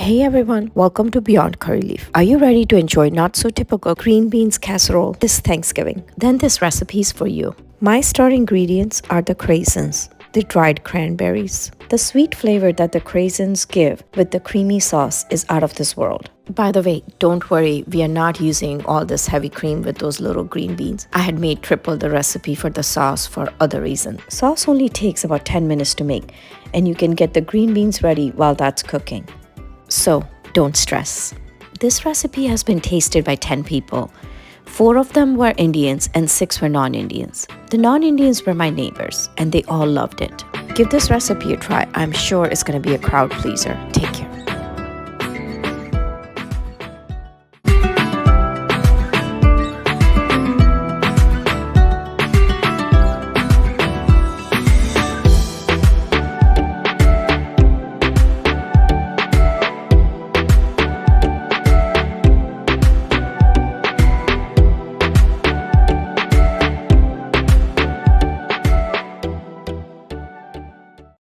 Hey everyone, welcome to Beyond Curry Leaf. Are you ready to enjoy not so typical green beans casserole this Thanksgiving? Then this recipe is for you. My star ingredients are the craisins, the dried cranberries. The sweet flavor that the craisins give with the creamy sauce is out of this world. By the way, don't worry, we are not using all this heavy cream with those little green beans. I had made triple the recipe for the sauce for other reason. Sauce only takes about 10 minutes to make, and you can get the green beans ready while that's cooking. So, don't stress. This recipe has been tasted by 10 people. 4 of them were Indians and 6 were non-Indians. The non-Indians were my neighbors and they all loved it. Give this recipe a try. I'm sure it's going to be a crowd pleaser. Take care.